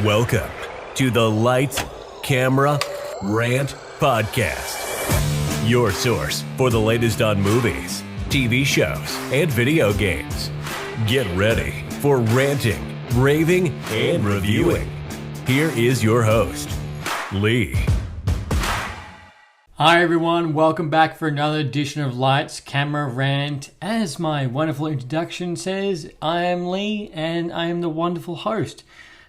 Welcome to the Light, Camera, Rant Podcast. Your source for the latest on movies, TV shows, and video games. Get ready for ranting, raving, and reviewing. Here is your host, Lee. Hi everyone, welcome back for another edition of Lights, Camera, Rant. As my wonderful introduction says, I am Lee and I am the wonderful host.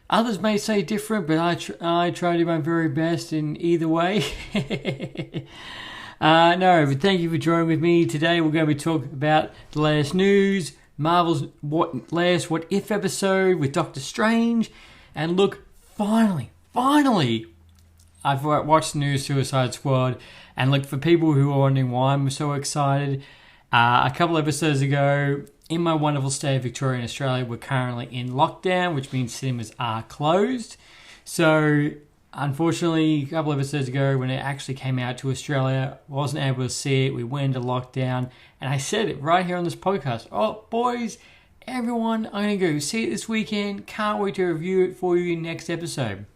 Others may say different, but I try to do my very best in either way. But thank you for joining with me. Today we're going to be talking about the latest news, Marvel's What If episode with Doctor Strange. And look, finally, I've watched the new Suicide Squad, and look, for people who are wondering why I'm so excited, a couple episodes ago, in my wonderful state of Victoria in Australia, we're currently in lockdown, which means cinemas are closed. So, unfortunately, a couple episodes ago, when it actually came out to Australia, wasn't able to see it. We went into lockdown, and I said it right here on this podcast. Oh, boys, everyone, I'm going to go see it this weekend. Can't wait to review it for you in next episode.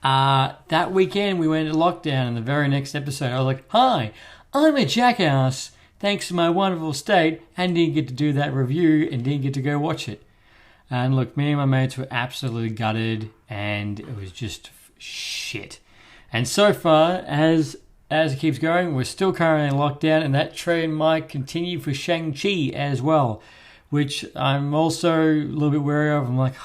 That weekend, we went into lockdown, and the very next episode, I was like, hi, I'm a jackass. Thanks to my wonderful state, and didn't get to do that review and didn't get to go watch it. And look, me and my mates were absolutely gutted, and it was just shit. And so far, as it keeps going, we're still currently in lockdown, and that trend might continue for Shang-Chi as well, which I'm also a little bit wary of. I'm like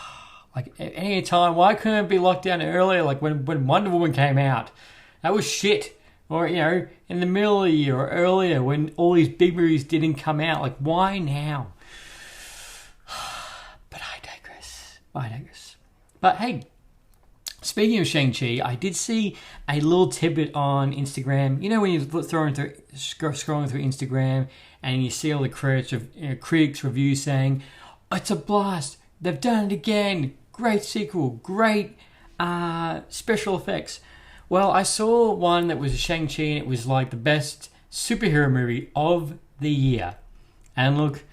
at any time, why couldn't it be locked down earlier? Like when Wonder Woman came out, that was shit. Or, in the middle of the year or earlier when all these big movies didn't come out. Like, why now? But I digress. But hey, speaking of Shang-Chi, I did see a little tidbit on Instagram. You know when you're scrolling through Instagram and you see all the critics reviews saying, it's a blast, they've done it again, great sequel, great special effects. Well, I saw one that was a Shang-Chi, and it was like the best superhero movie of the year. And look,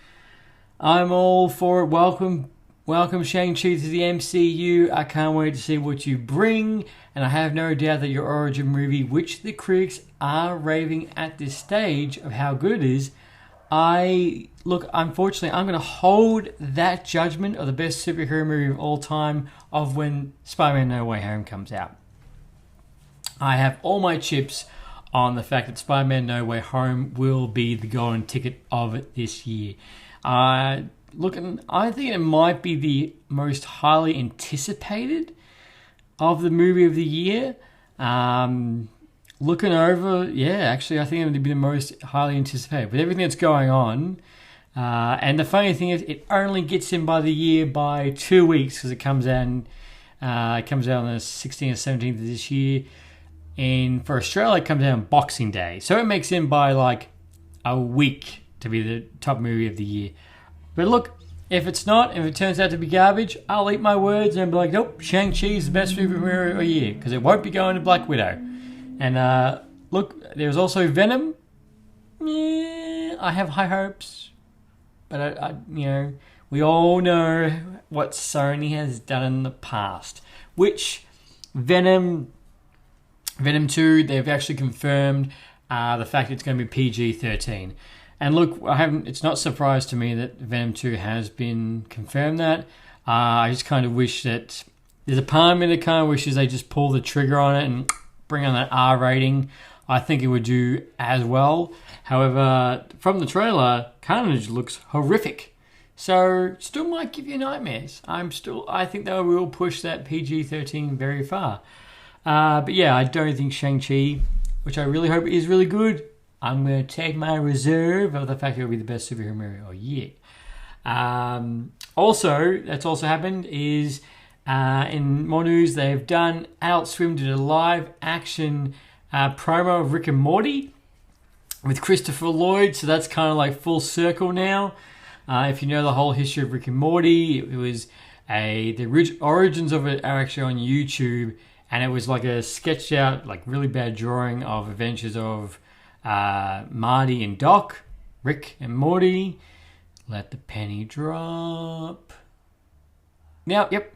I'm all for it. Welcome Shang-Chi to the MCU. I can't wait to see what you bring. And I have no doubt that your origin movie, which the critics are raving at this stage of how good it is, unfortunately, I'm going to hold that judgment of the best superhero movie of all time of when Spider-Man No Way Home comes out. I have all my chips on the fact that Spider-Man No Way Home will be the golden ticket of it this year. I think it might be the most highly anticipated of the movie of the year. Looking over, actually, I think it would be the most highly anticipated. With everything that's going on, and the funny thing is, it only gets in by 2 weeks because it comes out on the 16th or 17th of this year. And for Australia, it comes out on Boxing Day. So it makes in by like a week to be the top movie of the year. But look, if it turns out to be garbage, I'll eat my words and be like, nope, Shang-Chi is the best movie of the year because it won't be going to Black Widow. And look, there's also Venom. I have high hopes. But, we all know what Sony has done in the past. Which Venom 2, they've actually confirmed the fact it's going to be PG-13. And look, it's not a surprise to me that Venom 2 has been confirmed that. I just kind of wish that... There's a part of me that kind of wishes they just pull the trigger on it and bring on that R rating. I think it would do as well. However, from the trailer, Carnage looks horrific. So, still might give you nightmares. I think they will push that PG-13 very far. But yeah, I don't think Shang-Chi, which I really hope is really good, I'm going to take my reserve of the fact it will be the best superhero movie of the year. That's also happened is, in more news, they've done, Adult Swim did a live action promo of Rick and Morty with Christopher Lloyd, so that's kind of like full circle now. If you know the whole history of Rick and Morty, it was the origins of it are actually on YouTube. And it was like a sketched out, like really bad drawing of adventures of Marty and Doc, Rick and Morty. Let the penny drop. Now, yep.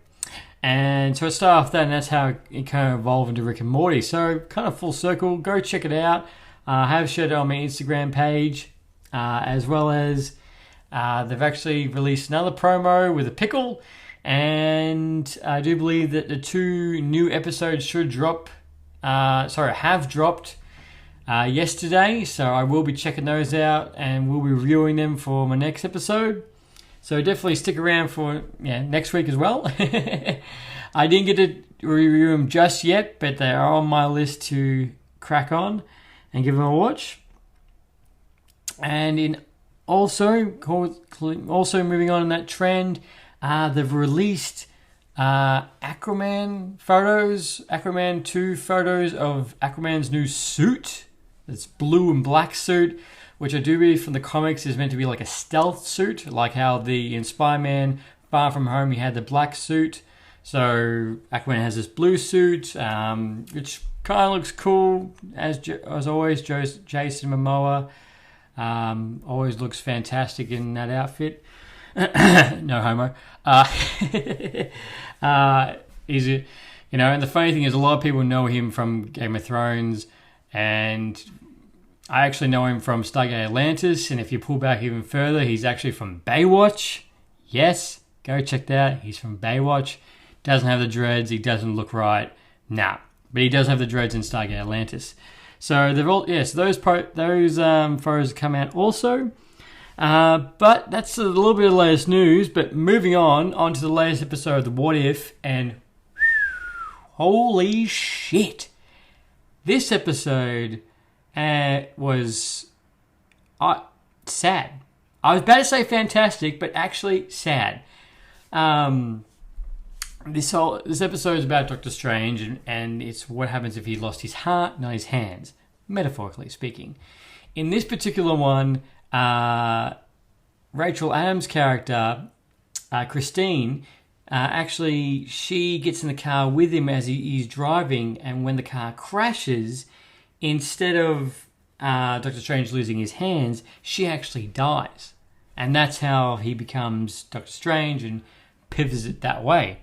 And so it started off that, and that's how it kind of evolved into Rick and Morty. So kind of full circle. Go check it out. I have shared it on my Instagram page, as well as they've actually released another promo with a pickle. And I do believe that the 2 new episodes have dropped yesterday. So I will be checking those out and we'll be reviewing them for my next episode. So definitely stick around for next week as well. I didn't get to review them just yet, but they are on my list to crack on and give them a watch. And also moving on in that trend, they've released Aquaman 2 photos of Aquaman's new suit. It's blue and black suit, which I do believe from the comics is meant to be like a stealth suit, like how in Spider-Man Far From Home he had the black suit. So Aquaman has this blue suit, which kind of looks cool. As always, Jason Momoa always looks fantastic in that outfit. No homo. And the funny thing is, a lot of people know him from Game of Thrones, and I actually know him from Stargate Atlantis, and if you pull back even further, he's actually from Baywatch. Yes, go check that out. He's from Baywatch. Doesn't have the dreads. He doesn't look right. Nah, but he does have the dreads in Stargate Atlantis. So they've all so those photos come out also. But that's a little bit of the latest news. But moving on to the latest episode of the What If, and holy shit, this episode was sad. I was about to say fantastic, but actually sad. This episode is about Doctor Strange, and it's what happens if he lost his heart, not his hands, metaphorically speaking. In this particular one, Rachel Adams' character, Christine, actually, she gets in the car with him as he's driving, and when the car crashes, instead of Doctor Strange losing his hands, she actually dies. And that's how he becomes Doctor Strange and pivots it that way.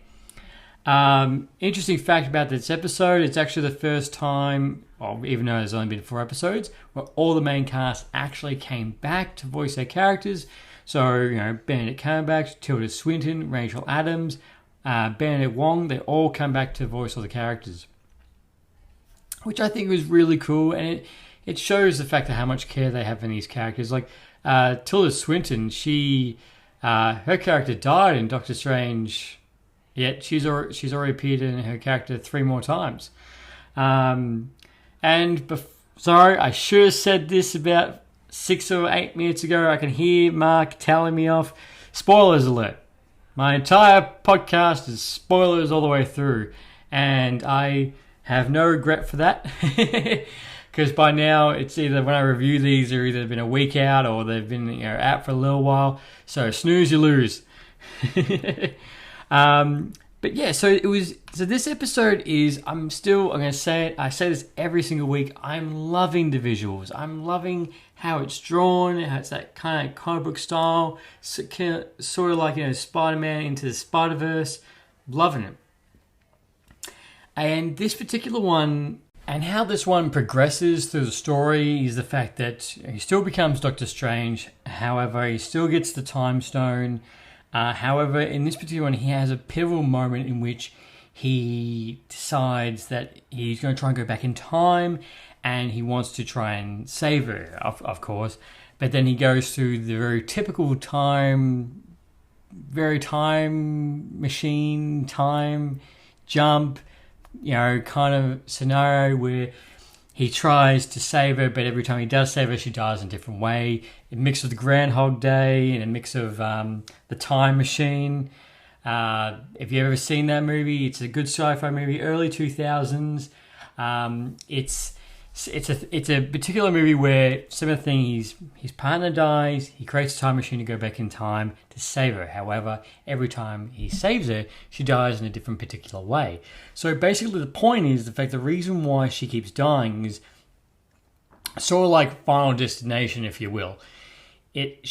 Interesting fact about this episode, it's actually the first time, even though there's only been 4 episodes, where all the main cast actually came back to voice their characters. So, Benedict Cumberbatch, Tilda Swinton, Rachel Adams, Benedict Wong, they all come back to voice all the characters, which I think was really cool, and it shows the fact of how much care they have in these characters. Like Tilda Swinton, her character died in Doctor Strange, yet she's already appeared in her character 3 more times. Sorry, I should have said this about 6 or 8 minutes ago. I can hear Mark telling me off. Spoilers alert. My entire podcast is spoilers all the way through, and I have no regret for that. Because by now, it's either when I review these, they're either been a week out or they've been out for a little while. So snooze, you lose. But yeah, so this episode is, I'm going to say it, I say this every single week, I'm loving the visuals. I'm loving how it's drawn, how it's that kind of comic book style, sort of like, Spider-Man into the Spider-Verse. Loving it. And this particular one, and how this one progresses through the story, is the fact that he still becomes Doctor Strange. However, he still gets the Time Stone. However, in this particular one, he has a pivotal moment in which he decides that he's going to try and go back in time, and he wants to try and save her, of course. But then he goes through the very typical time machine, time jump, kind of scenario where he tries to save her, but every time he does save her, she dies in a different way. A mix of the Groundhog Day and a mix of the Time Machine. If you've ever seen that movie, it's a good sci-fi movie, early 2000s. It's a particular movie where similar thing, his partner dies, he creates a time machine to go back in time to save her. However, every time he saves her, she dies in a different particular way. So basically the point is the reason why she keeps dying is sort of like Final Destination, if you will. it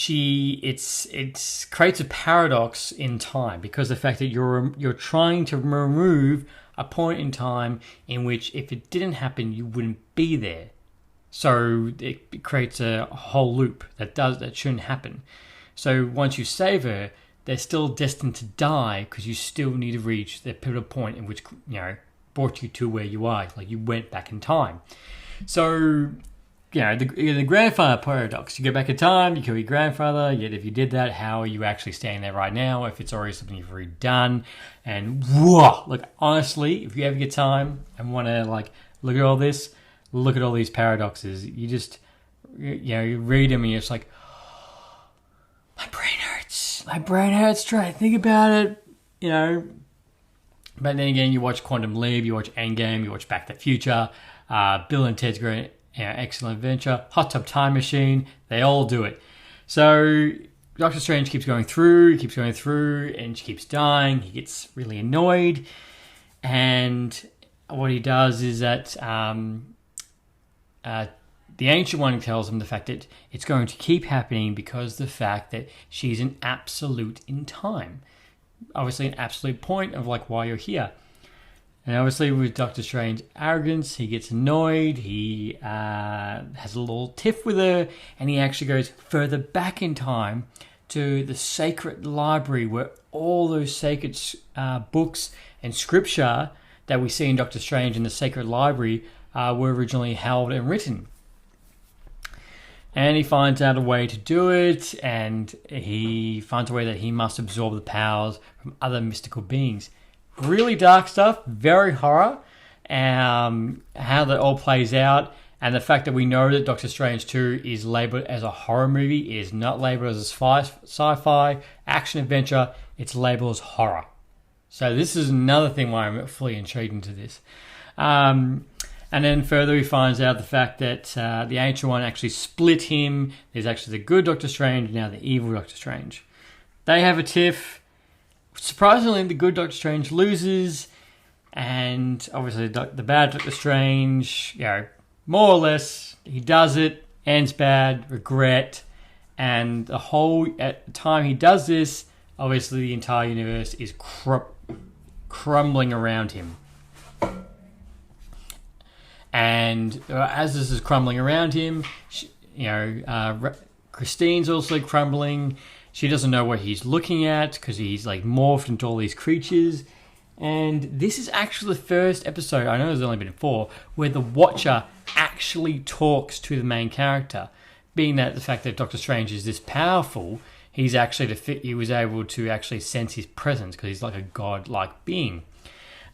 creates a paradox in time, because the fact that you're trying to remove a point in time in which if it didn't happen you wouldn't be there. So it creates a whole loop that shouldn't happen. So once you save her, they're still destined to die because you still need to reach the pivotal point in which, brought you to where you are. Like, you went back in time. So, the grandfather paradox. You go back in time, you kill your grandfather, yet if you did that, how are you actually staying there right now if it's already something you've already done? And, whoa, look, honestly, if you ever get time and want to, look at all this, look at all these paradoxes. You just, you read them and you're just like, my brain hurts. My brain hurts trying to think about it, But then again, you watch Quantum Leap, you watch Endgame, you watch Back to the Future, Bill and Ted's Great Excellent Adventure, Hot Tub Time Machine. They all do it. So Doctor Strange keeps going through, and she keeps dying. He gets really annoyed. And what he does is that the Ancient One tells him the fact that it's going to keep happening because the fact that she's an absolute in time. Obviously an absolute point of why you're here. And obviously with Doctor Strange's arrogance, he gets annoyed, he has a little tiff with her, and he actually goes further back in time to the sacred library where all those sacred books and scripture that we see in Doctor Strange in the sacred library were originally held and written. And he finds out a way to do it, and he finds a way that he must absorb the powers from other mystical beings. Really dark stuff, very horror, how that all plays out, and the fact that we know that Doctor Strange 2 is labelled as a horror movie, is not labelled as a sci-fi, action-adventure, it's labelled as horror. So this is another thing why I'm fully intrigued into this. And then further he finds out the fact that the Ancient One actually split him. There's actually the good Doctor Strange, now the evil Doctor Strange. They have a tiff. Surprisingly, the good Doctor Strange loses. And obviously the bad Doctor Strange, more or less, he does it, ends bad, regret. And at the time he does this, obviously the entire universe is crumbling around him. And as this is crumbling around him, Christine's also crumbling. She doesn't know what he's looking at because he's morphed into all these creatures. And this is actually the first episode, I know there's only been 4, where the Watcher actually talks to the main character. Being that the fact that Doctor Strange is this powerful, he was able to actually sense his presence because he's like a god-like being.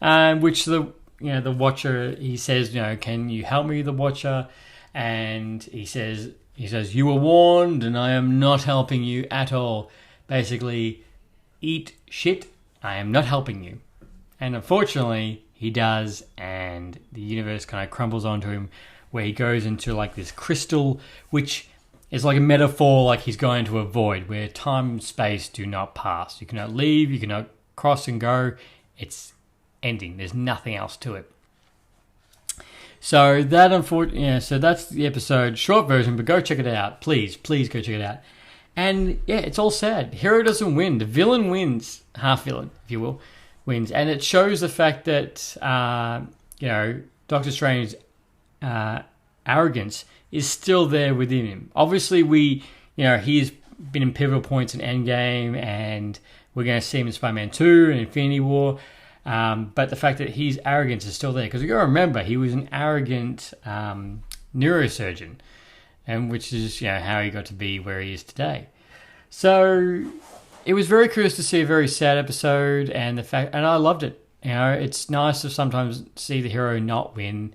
Which the Watcher, he says, can you help me, the Watcher? And he says, you were warned and I am not helping you at all. Basically, eat shit, I am not helping you. And unfortunately, he does, and the universe kind of crumbles onto him, where he goes into this crystal, which is like a metaphor, he's going to a void, where time and space do not pass. You cannot leave, you cannot cross and go. It's ending. There's nothing else to it. So so that's the episode, short version, but go check it out. Please go check it out. And it's all sad. Hero doesn't win. The villain wins, half villain, if you will, wins. And it shows the fact that Doctor Strange's arrogance is still there within him. Obviously he's been in pivotal points in Endgame, and we're going to see him in Spider-Man 2 and Infinity War. But the fact that his arrogance is still there, because you got to remember, he was an arrogant neurosurgeon, and which is how he got to be where he is today. So it was very curious to see a very sad episode, and I loved it. It's nice to sometimes see the hero not win,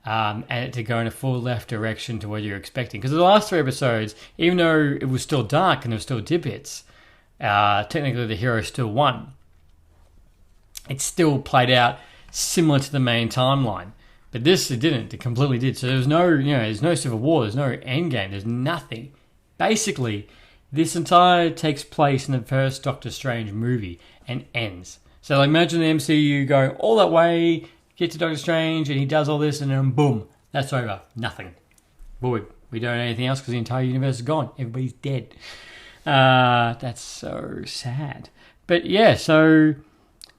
and to go in a full left direction to what you're expecting. Because the last 3 episodes, even though it was still dark and there were still tidbits, technically the hero still won. It still played out similar to the main timeline. But this, it didn't. It completely did. So there was there's no Civil War, there's no Endgame, there's nothing. Basically, this entire takes place in the first Doctor Strange movie and ends. So imagine the MCU going all that way, get to Doctor Strange, and he does all this, and then boom, that's over. Nothing. Boy, We don't know anything else because the entire universe is gone. Everybody's dead. That's so sad. But yeah, so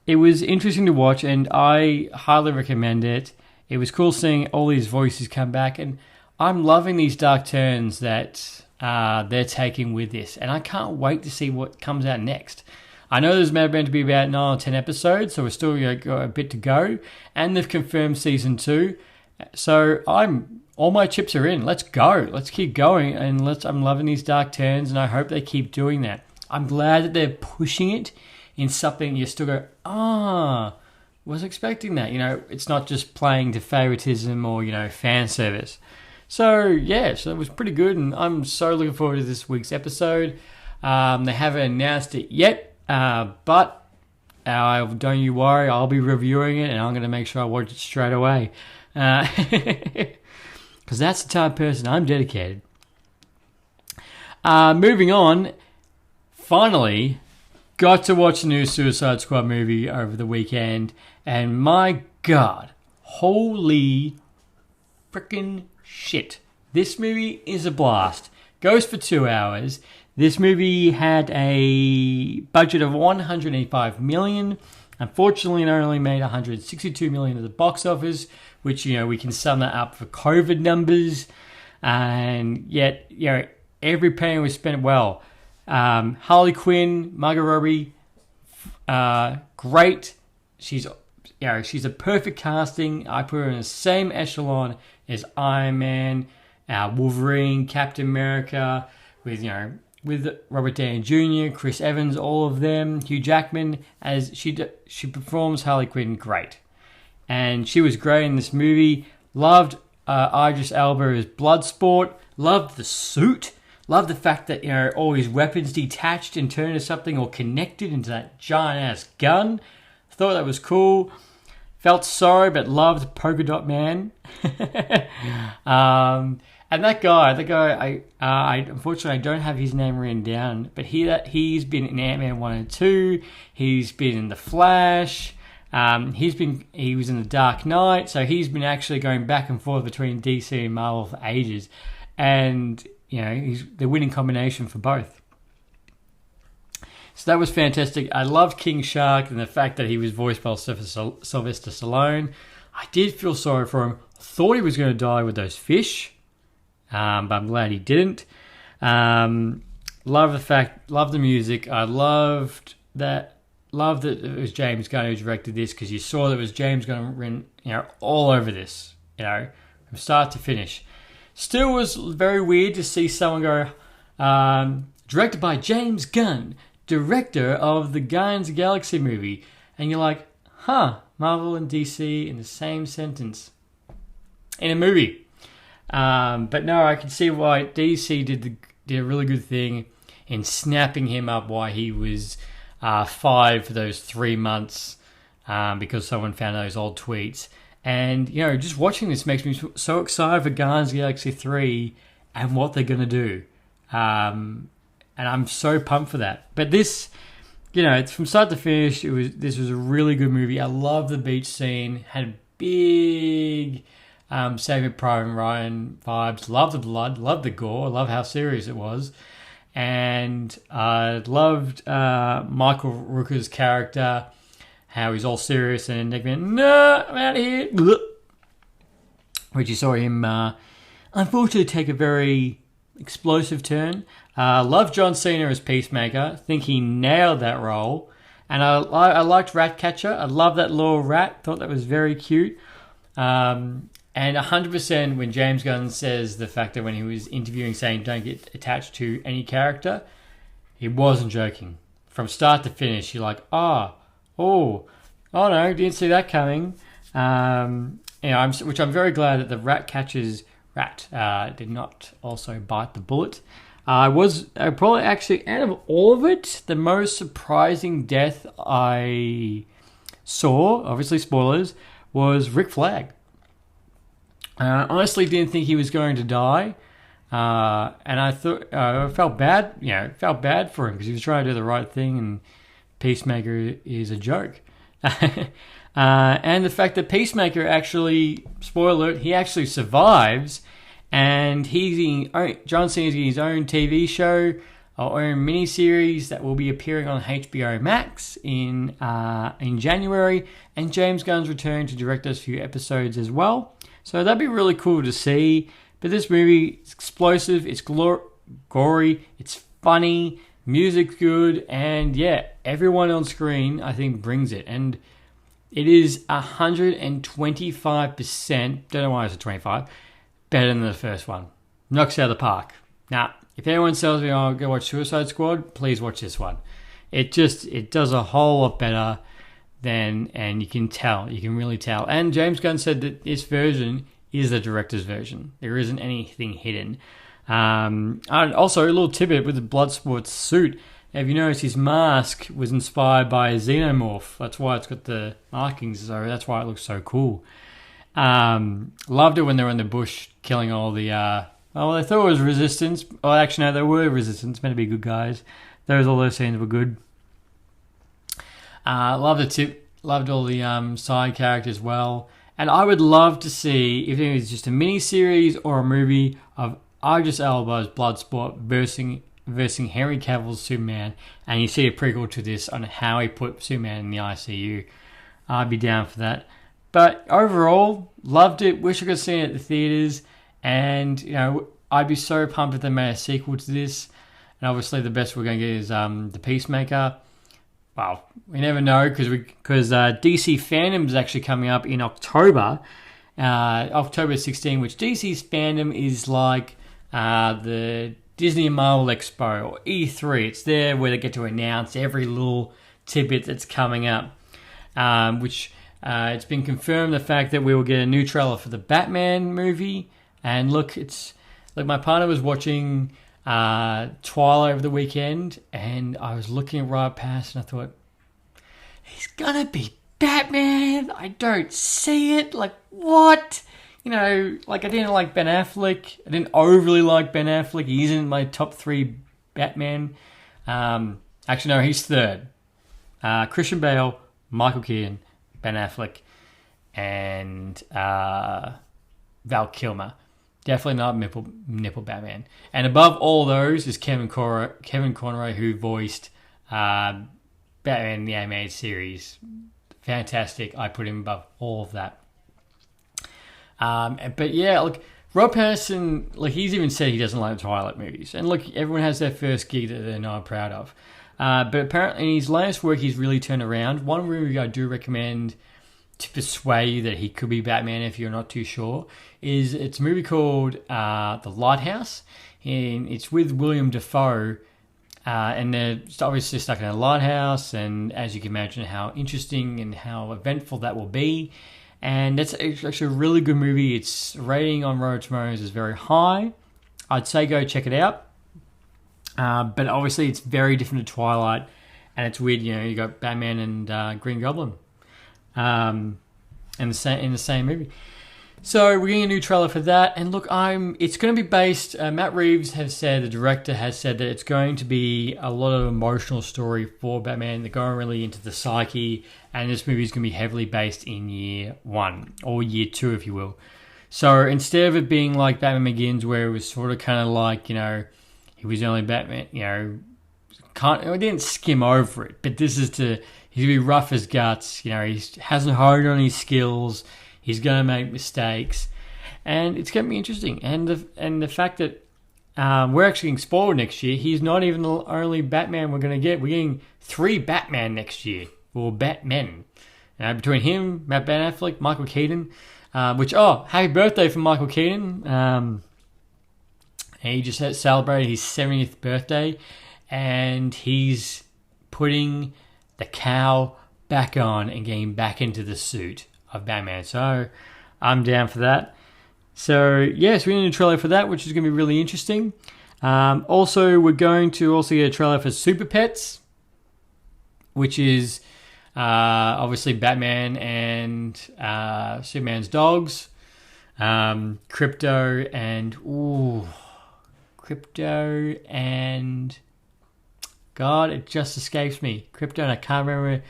it was interesting to watch, and I highly recommend it. It was cool seeing all these voices come back, and I'm loving these dark turns that they're taking with this, and I can't wait to see what comes out next. I know there's meant to be about 9 or 10 episodes, so we're still got a bit to go, and they've confirmed season 2. So all my chips are in. Let's go. Let's keep going, and I'm loving these dark turns, and I hope they keep doing that. I'm glad that they're pushing it in something you still go, was expecting that. It's not just playing to favoritism or, fan service. So, yeah, so it was pretty good, and I'm so looking forward to this week's episode. They haven't announced it yet, but don't you worry, I'll be reviewing it, and I'm going to make sure I watch it straight away. Because that's the type of person I'm dedicated. Moving on, finally, got to watch the new Suicide Squad movie over the weekend, and my God, holy freaking shit. This movie is a blast. Goes for 2 hours. This movie had a budget of $185 million. Unfortunately, it only made $162 million at the box office, which, we can sum that up for COVID numbers. And yet, every penny was spent well. Harley Quinn, Margot Robbie, great. She's a perfect casting. I put her in the same echelon as Iron Man, Wolverine, Captain America, with Robert Downey Jr., Chris Evans, all of them, Hugh Jackman, as she performs Harley Quinn great. And she was great in this movie. Loved Idris Elba as Bloodsport. Loved the suit. Loved the fact that, all his weapons detached and turned into something or connected into that giant-ass gun. Thought that was cool. Felt sorry, but loved Polka Dot Man. And that guy, I unfortunately I don't have his name written down, but he's been in Ant-Man 1 and 2. He's been in The Flash. He was in The Dark Knight, so he's been actually going back and forth between DC and Marvel for ages. And, he's the winning combination for both. So that was fantastic. I loved King Shark and the fact that he was voiced by Sylvester Stallone. I did feel sorry for him. Thought he was going to die with those fish, but I'm glad he didn't. Love the music. I loved that it was James Gunn who directed this, because you saw that it was James Gunn, all over this, from start to finish. Still was very weird to see someone go, directed by James Gunn, director of the Guardians of the Galaxy movie. And you're like, Marvel and DC in the same sentence in a movie. But no, I can see why DC did a really good thing in snapping him up while he was fired for those 3 months because someone found those old tweets. And, just watching this makes me so excited for Guardians of the Galaxy 3 and what they're going to do. And I'm so pumped for that. But this, it's from start to finish, this was a really good movie. I love the beach scene. Had big Saving Private Ryan vibes. Love the blood. Love the gore. Love how serious it was. And I loved Michael Rooker's character, how he's all serious and then no, I'm out of here. Which you saw him unfortunately take a very explosive turn. Love John Cena as Peacemaker. Think he nailed that role. And I liked Ratcatcher. I love that little rat. Thought that was very cute. And 100% when James Gunn says the fact that when he was interviewing saying don't get attached to any character, he wasn't joking. From start to finish, you're like, oh no, didn't see that coming. Which I'm very glad that the Ratcatcher's rat did not also bite the bullet. Was probably actually, out of all of it, the most surprising death I saw, obviously spoilers, was Rick Flag. Honestly didn't think he was going to die. And I thought, I felt bad, felt bad for him because he was trying to do the right thing, and Peacemaker is a joke. And the fact that Peacemaker actually, spoiler alert, he actually survives And John Cena's getting his own TV show, or own miniseries that will be appearing on HBO Max in January. And James Gunn's returning to direct those few episodes as well. So that'd be really cool to see. But this movie is explosive, it's gory, it's funny, music's good, and yeah, everyone on screen I think brings it. And it is 125%, don't know why it's a 25, better than the first one. Knocks it out of the park. Now, if anyone tells me, oh, go watch Suicide Squad, please watch this one. It does a whole lot better than, and you can really tell. And James Gunn said that this version is the director's version. There isn't anything hidden. And also, a little tidbit with the Bloodsport suit. If you notice, his mask was inspired by a xenomorph. That's why it's got the markings, so that's why it looks so cool. Loved it when they were in the bush killing all the... they thought it was resistance. Oh, actually, no, they were resistance. Meant to be good guys. All those scenes were good. Loved the tip. Loved all the side characters as well. And I would love to see, if it was just a mini-series or a movie of Idris Elba's Bloodsport versus Henry Cavill's Superman, and you see a prequel to this on how he put Superman in the ICU. I'd be down for that. But overall, loved it. Wish I could have seen it at the theaters. And, I'd be so pumped if they made a sequel to this. And obviously the best we're going to get is The Peacemaker. Well, we never know because DC Fandom is actually coming up in October 16, which DC's Fandom is like the Disney and Marvel Expo or E3. It's there where they get to announce every little tidbit that's coming up, which it's been confirmed the fact that we will get a new trailer for the Batman movie. And look, my partner was watching Twilight over the weekend, and I was looking right past, and I thought, he's gonna be Batman. I don't see it. Like, what? I didn't like Ben Affleck. I didn't overly like Ben Affleck. He isn't my top 3 Batman. Actually, no, he's third. Christian Bale, Michael Keaton, Ben Affleck, and Val Kilmer. Definitely not nipple Batman. And above all those is Kevin Conroy, who voiced Batman in the animated series. Fantastic. I put him above all of that. But yeah, look, Rob Pattinson, he's even said he doesn't like the Twilight movies. And look, everyone has their first gig that they're not proud of. But apparently in his latest work, he's really turned around. One movie I do recommend to persuade you that he could be Batman if you're not too sure it's a movie called The Lighthouse, and it's with William Dafoe, and they're obviously stuck in a lighthouse, and as you can imagine how interesting and how eventful that will be. And it's actually a really good movie. Its rating on Rotten Tomatoes is very high. I'd say go check it out, but obviously it's very different to Twilight, and it's weird. You got Batman and Green Goblin in the same movie. So we're getting a new trailer for that, and look, it's going to be based. Matt Reeves the director has said that it's going to be a lot of emotional story for Batman. They're going really into the psyche, and this movie is going to be heavily based in year 1 or year 2, if you will. So instead of it being like Batman Begins, where it was sort of kind of like he was only Batman, it didn't skim over it, but this is he's gonna be rough as guts. He hasn't honed on his skills. He's gonna make mistakes, and it's gonna be interesting. And the fact that we're actually getting spoiled next year. He's not even the only Batman we're gonna get. We're getting 3 Batman next year, or Batmen. Between him, Ben Affleck, Michael Keaton. Happy birthday for Michael Keaton. He just celebrated his 70th birthday, and he's putting the cowl back on and getting back into the suit of Batman. So I'm down for that. So yes, we need a trailer for that, which is going to be really interesting. Also, we're going to also get a trailer for Super Pets, which is obviously Batman and Superman's dogs, Crypto and God, it just escapes me. Crypto, and I can't remember.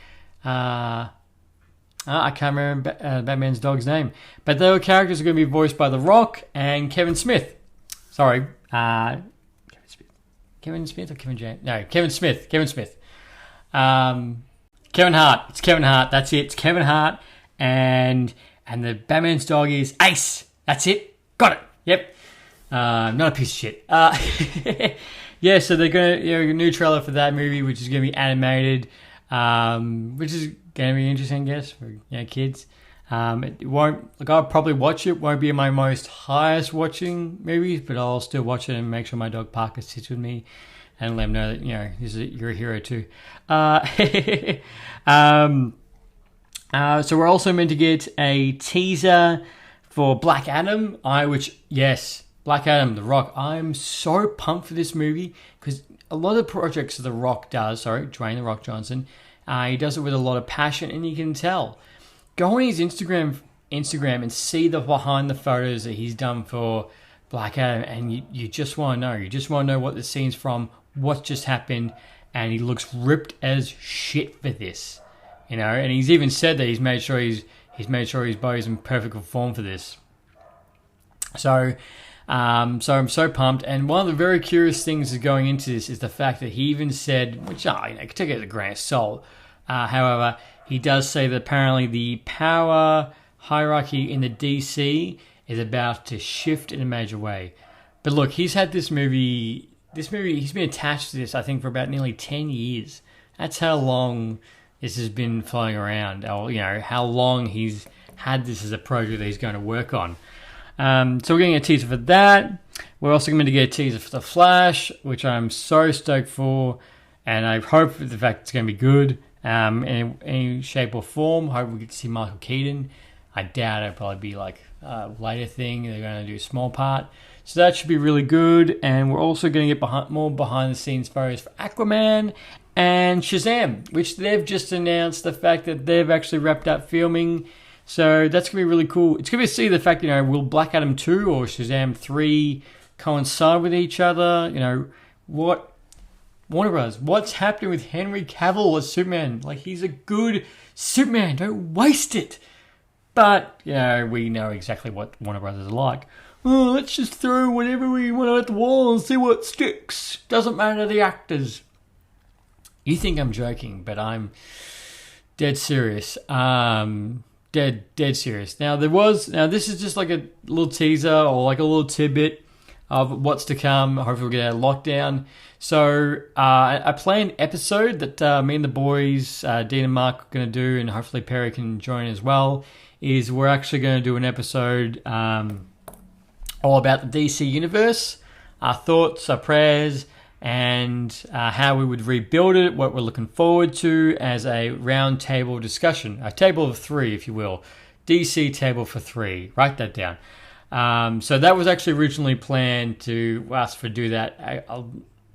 I can't remember Batman's dog's name. But the characters are going to be voiced by The Rock and Kevin Smith. Sorry. Kevin Smith or Kevin James? No, Kevin Smith. Kevin Hart. It's Kevin Hart. That's it. It's Kevin Hart. And the Batman's dog is Ace. That's it. Got it. Yep. Not a piece of shit. Yeah, so they're going to a new trailer for that movie, which is going to be animated, which is going to be interesting, I guess, for kids. It won't. I'll probably watch it. Won't be my most highest watching movies, but I'll still watch it and make sure my dog Parker sits with me and let him know that you're a hero too. So we're also meant to get a teaser for Black Adam. Black Adam, The Rock. I'm so pumped for this movie because a lot of the projects The Rock does, Dwayne The Rock Johnson, he does it with a lot of passion, and you can tell. Go on his Instagram and see the behind the photos that he's done for Black Adam, and you just want to know. You just want to know what the scene's from, what just happened, and he looks ripped as shit for this. And he's even said that he's made sure his body's in perfect form for this. So I'm so pumped. And one of the very curious things going into this is the fact that he even said, which I could take it as a grain of salt. However, he does say that apparently the power hierarchy in the DC is about to shift in a major way. But look, he's had this movie. He's been attached to this, I think, for about nearly 10 years. That's how long this has been flying around. Or, how long he's had this as a project that he's going to work on. So we're getting a teaser for that. We're also going to get a teaser for The Flash, which I'm so stoked for. And I hope the fact it's going to be good in any shape or form. I hope we get to see Michael Keaton. I doubt it'll probably be like a later thing. They're going to do a small part. So that should be really good. And we're also going to get more behind the scenes photos for Aquaman and Shazam, which they've just announced the fact that they've actually wrapped up filming. So that's going to be really cool. It's going to be see the fact, will Black Adam 2 or Shazam 3 coincide with each other? What Warner Bros., what's happening with Henry Cavill as Superman? He's a good Superman. Don't waste it. But, we know exactly what Warner Bros. Is like. Oh, let's just throw whatever we want at the wall and see what sticks. Doesn't matter the actors. You think I'm joking, but I'm dead serious. Dead serious. Now this is just like a little teaser or like a little tidbit of what's to come. Hopefully we'll get out of lockdown. So a planned episode that me and the boys, Dean and Mark, are going to do, and hopefully Perry can join as well, is we're actually going to do an episode all about the DC universe, our thoughts, our prayers, and how we would rebuild it, what we're looking forward to as a round table discussion. A table of three, if you will. DC table for three. Write that down. So that was actually originally planned to us for do that a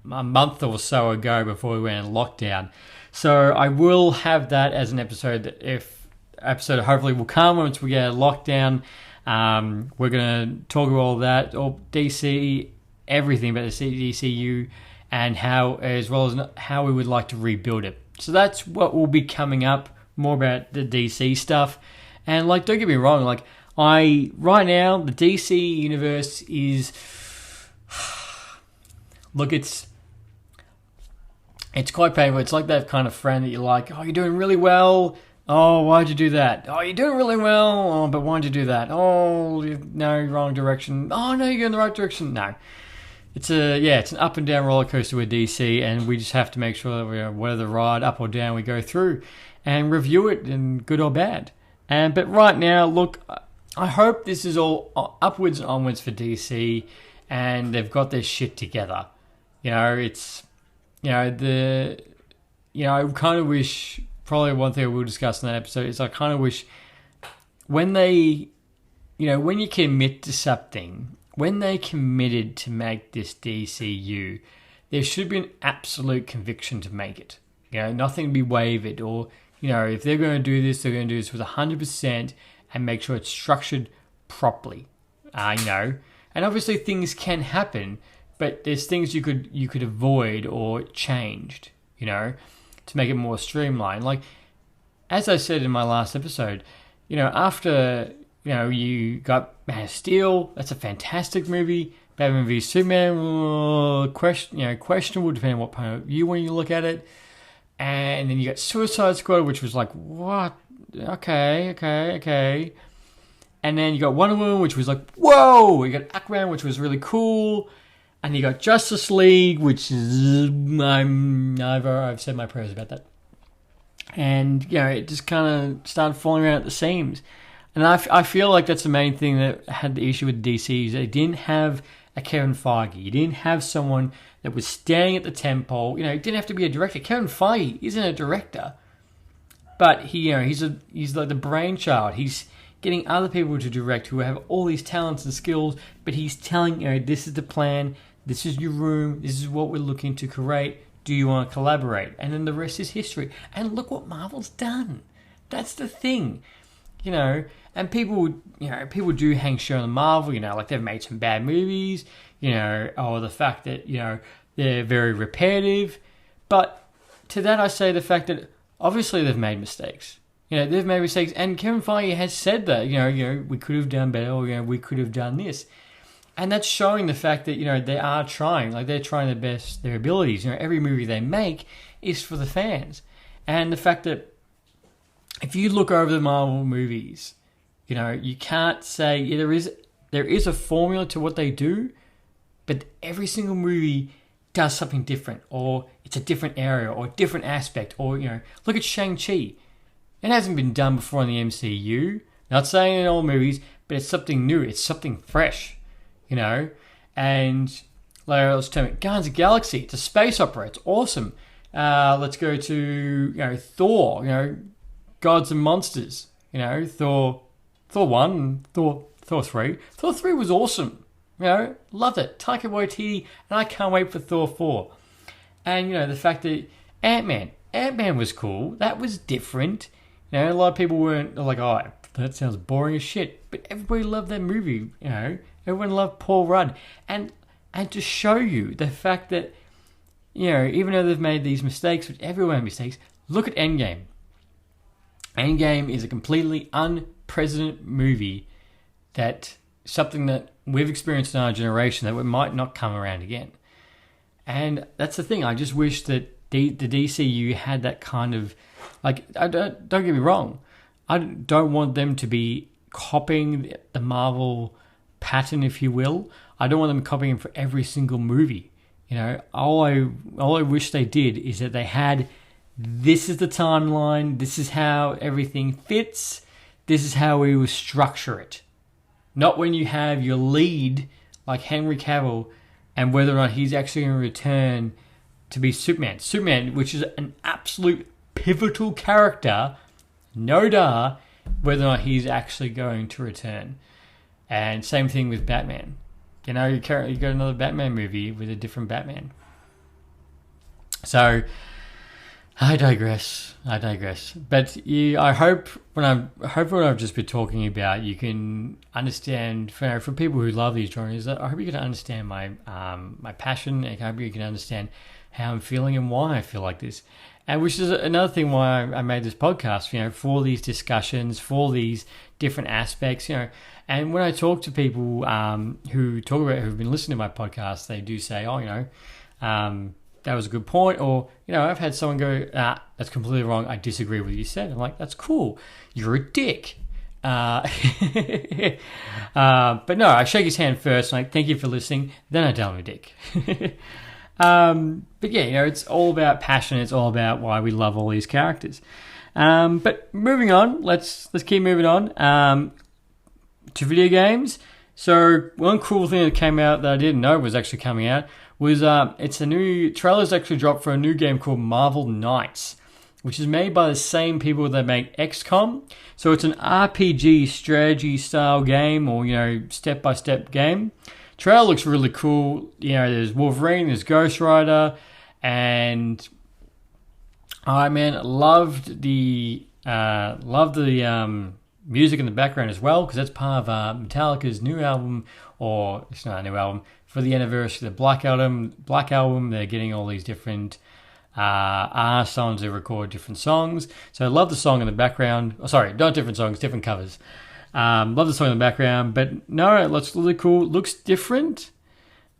month or so ago before we went in lockdown. So I will have that as an episode hopefully will come once we get out of lockdown. We're going to talk about all that, all DC, everything about the DCU, and as well as how we would like to rebuild it. So that's what will be coming up, more about the DC stuff. And don't get me wrong, right now the DC universe is, look, it's quite painful. It's like that kind of friend that you're like, oh, you're doing really well. Oh, why'd you do that? Oh, you're doing really well. Oh, but why'd you do that? Oh, no, wrong direction. Oh, no, you're going the right direction. No. It's an up and down roller coaster with DC, and we just have to make sure that we're whether the ride up or down we go through and review it, in good or bad. But right now, look, I hope this is all upwards and onwards for DC, and they've got their shit together. I kind of wish. Probably one thing we'll discuss in that episode is I kind of wish when when you commit to something, when they committed to make this DCU, there should be an absolute conviction to make it. Nothing to be wavered, or, if they're going to do this, they're going to do this with 100% and make sure it's structured properly. And obviously things can happen, but there's things you could avoid or changed, to make it more streamlined. as I said in my last episode, after you got Man of Steel, that's a fantastic movie. Batman v Superman, questionable depending on what point of view when you look at it. And then you got Suicide Squad, which was like, what? Okay. And then you got Wonder Woman, which was like, whoa! You got Aquaman, which was really cool. And you got Justice League, which is, I've said my prayers about that. And, it just kind of started falling around at the seams. And I feel like that's the main thing that had the issue with DC, is they didn't have a Kevin Feige. You didn't have someone that was standing at the temple. It didn't have to be a director. Kevin Feige isn't a director. But he's like the brainchild. He's getting other people to direct who have all these talents and skills, but he's telling, this is the plan, this is your room, this is what we're looking to create. Do you want to collaborate? And then the rest is history. And look what Marvel's done. That's the thing. And people do hang shit on Marvel, like they've made some bad movies, or the fact that, they're very repetitive. But to that I say the fact that obviously they've made mistakes. They've made mistakes, and Kevin Feige has said that, we could have done better, or, we could have done this. And that's showing the fact that, they are trying, like they're trying their best, their abilities. Every movie they make is for the fans. And the fact that if you look over the Marvel movies, you can't say there is a formula to what they do, but every single movie does something different, or it's a different area, or a different aspect, or, look at Shang-Chi. It hasn't been done before in the MCU. Not saying in all movies, but it's something new. It's something fresh, And let's turn it. Guardians of the Galaxy. It's a space opera. It's awesome. Let's go to Thor. Gods and Monsters. Thor 1, Thor 3. Thor 3 was awesome. Loved it. Taika Waititi, and I can't wait for Thor 4. And the fact that Ant-Man was cool. That was different. A lot of people weren't like, oh, that sounds boring as shit. But everybody loved that movie. Everyone loved Paul Rudd. And to show you the fact that, even though they've made these mistakes, which everyone made mistakes, look at Endgame. Endgame is a completely unprecedented movie, that something that we've experienced in our generation that might not come around again. And that's the thing. I just wish that the DCU had that kind of, like, don't get me wrong, I don't want them to be copying the Marvel pattern, if you will. I don't want them copying for every single movie. All I wish they did is that they had, this is the timeline, this is how everything fits, this is how we will structure it. Not when you have your lead, like Henry Cavill, and whether or not he's actually going to return to be Superman. Superman, which is an absolute pivotal character, no doubt, whether or not he's actually going to return. And same thing with Batman. You got another Batman movie with a different Batman. So, I digress. But I hope what I've just been talking about, you can understand, for people who love these genres, I hope you can understand my passion, and I hope you can understand how I'm feeling and why I feel like this. And which is another thing why I made this podcast, for these discussions, for these different aspects, And when I talk to people who've been listening to my podcast, they do say, that was a good point, or I've had someone go, that's completely wrong, I disagree with what you said. I'm like, that's cool, you're a dick. But no, I shake his hand first, like, thank you for listening, then I tell him a dick. But yeah, it's all about passion, it's all about why we love all these characters. But moving on, let's keep moving on to video games. So one cool thing that came out that I didn't know was actually coming out was it's a new trailer's actually dropped for a new game called Marvel Knights, which is made by the same people that make XCOM. So it's an RPG strategy style game, or step-by-step game. Trailer looks really cool. There's Wolverine, there's Ghost Rider, and loved the music in the background as well, because that's part of Metallica's new album, or it's not a new album, for the anniversary of the Black Album. They're getting all these different ask someone to record different songs. So I love the song in the background. Oh, sorry, not different songs, different covers. Love the song in the background, but no, it looks really cool. Looks different.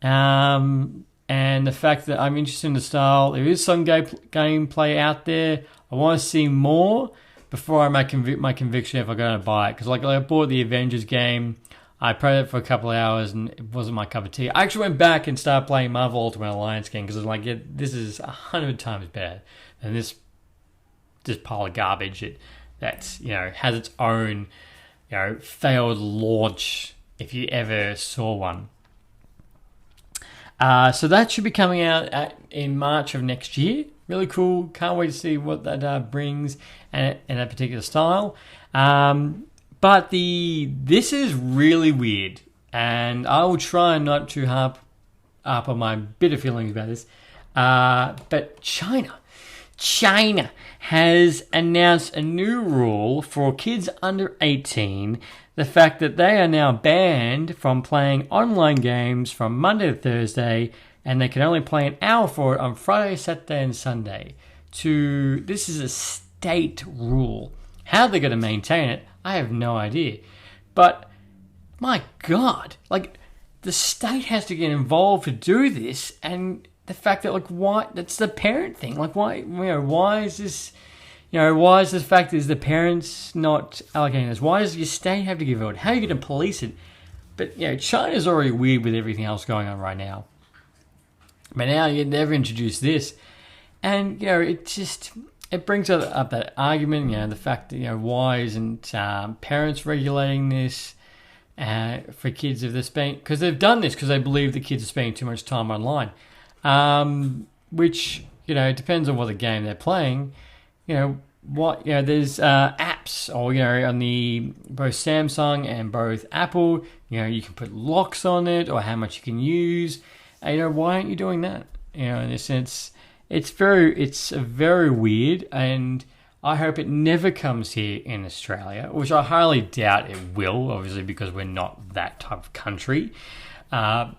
And the fact that I'm interested in the style, there is some gameplay out there. I want to see more before I make my conviction if I'm going to buy it. Because like I bought the Avengers game, I played it for a couple of hours and it wasn't my cup of tea. I actually went back and started playing Marvel Ultimate Alliance game because I was like, yeah, this is 100 times better than this pile of garbage that's has its own failed launch if you ever saw one. So that should be coming out in March of next year. Really cool. Can't wait to see what that brings in that particular style. But this is really weird, and I will try not to harp up on my bitter feelings about this. But China has announced a new rule for kids under 18. The fact that they are now banned from playing online games from Monday to Thursday, and they can only play an hour for it on Friday, Saturday, and Sunday. This is a state rule. How they're going to maintain it, I have no idea. But my God, like the state has to get involved to do this, and the fact that why that's the parent thing. Like why is this? Why is the fact is the parents not allocating this? Why does your state have to give it? How are you going to police it? But China's already weird with everything else going on right now. But now they've introduced this, and it brings up that argument. The fact that why isn't parents regulating this for kids if they're spending, because they've done this because they believe the kids are spending too much time online, which it depends on what the game they're playing. There's apps on the both Samsung and both Apple. You can put locks on it or how much you can use. Why aren't you doing that? In a sense, it's very weird, and I hope it never comes here in Australia, which I highly doubt it will, obviously, because we're not that type of country. But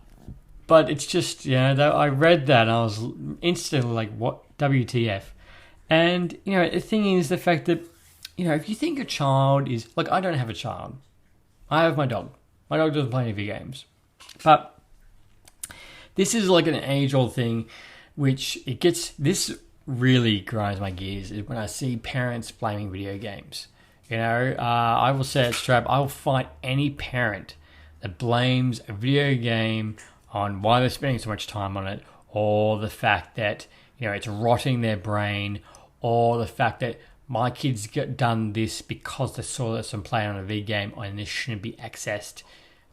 it's just, I read that and I was instantly like, what, WTF? And, the thing is the fact that, if you think a child is, like, I don't have a child. I have my dog. My dog doesn't play any video games. But this is like an age-old thing, which this really grinds my gears is when I see parents blaming video games. I will say it's trap. I will fight any parent that blames a video game on why they're spending so much time on it, or the fact that, it's rotting their brain, or the fact that my kids get done this because they saw this and playing on a video game and this shouldn't be accessed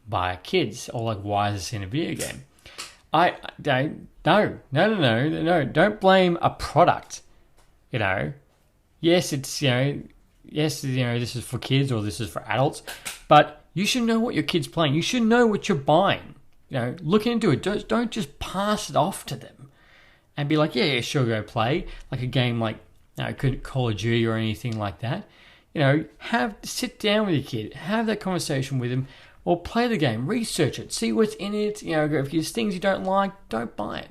by kids, or like, why is this in a video game? I don't. No. Don't blame a product. Yes, it's this is for kids or this is for adults, but you should know what your kid's playing. You should know what you're buying. Look into it. Don't just pass it off to them and be like, yeah, sure, go play like a game like Call of Duty or anything like that. Sit down with your kid, have that conversation with him. Or play the game, research it, see what's in it. If there's things you don't like, don't buy it.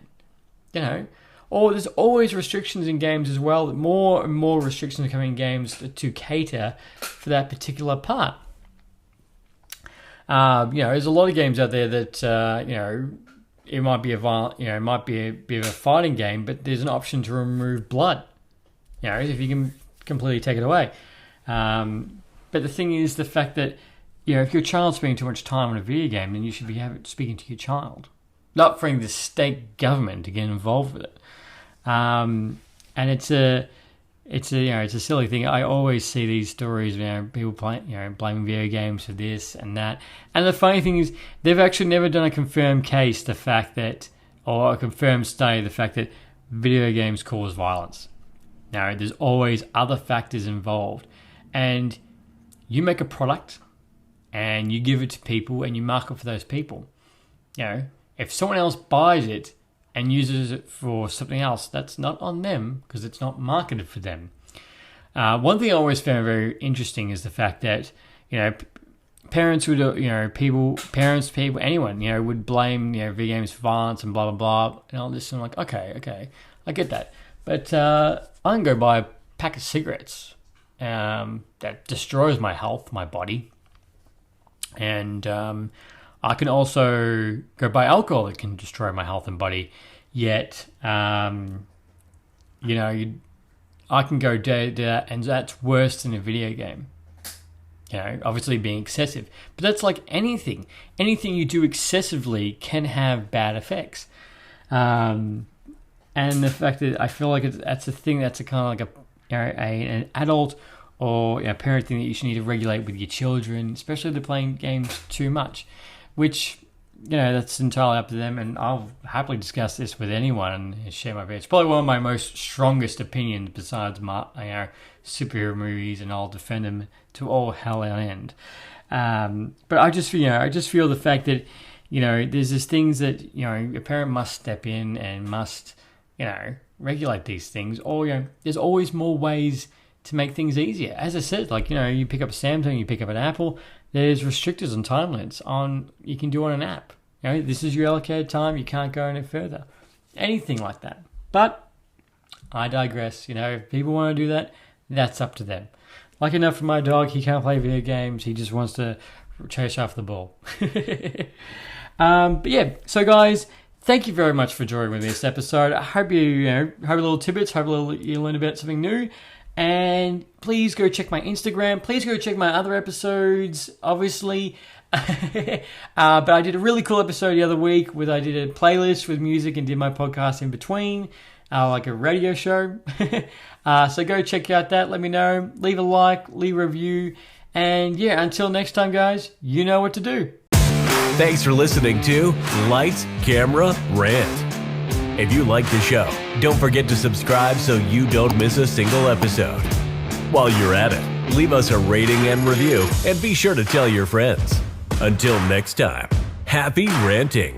Or there's always restrictions in games as well. More and more restrictions are coming in games to cater for that particular part. There's a lot of games out there that it might be it might be a bit of a fighting game, but there's an option to remove blood. If you can completely take it away. But the thing is the fact that, if your child's spending too much time on a video game, then you should be speaking to your child, not for the state government to get involved with it. And it's a silly thing. I always see these stories, people blaming video games for this and that. And the funny thing is, they've actually never done a confirmed case, the fact that, or a confirmed study, the fact that video games cause violence. Now, there's always other factors involved, and you make a product and you give it to people and you market for those people. If someone else buys it and uses it for something else, that's not on them because it's not marketed for them. One thing I always found very interesting is the fact that, parents would, anyone, would blame, video games for violence and blah, blah, blah, and all this. And I'm like, okay, I get that. But I can go buy a pack of cigarettes that destroys my health, my body. And I can also go buy alcohol that can destroy my health and body. Yet, I can go do that, and that's worse than a video game. Obviously being excessive. But that's like anything. Anything you do excessively can have bad effects. And the fact that I feel like that's a thing that's a kind of like an adult or a parent thing that you should need to regulate with your children, especially if they're playing games too much, which, that's entirely up to them. And I'll happily discuss this with anyone and share my opinion. It's probably one of my most strongest opinions besides my superhero movies, and I'll defend them to all hell and end. But I just feel the fact that, there's these things that, a parent must step in and must, regulate these things. Or, there's always more ways to make things easier. As I said, you pick up a Samsung, you pick up an Apple, there's restrictors and time limits you can do on an app. This is your allocated time, you can't go any further. Anything like that. But I digress. If people want to do that, that's up to them. Like enough for my dog, he can't play video games, he just wants to chase after the ball. But yeah, so guys, thank you very much for joining me this episode. I hope hope a little tidbits, hope you learn about something new. And please go check my Instagram. Please go check my other episodes, obviously. But I did a really cool episode the other week where I did a playlist with music and did my podcast in between, like a radio show. So go check out that. Let me know. Leave a like, leave a review. And yeah, until next time, guys, you know what to do. Thanks for listening to Lights, Camera, Rant. If you like the show, don't forget to subscribe so you don't miss a single episode. While you're at it, leave us a rating and review, and be sure to tell your friends. Until next time, happy ranting.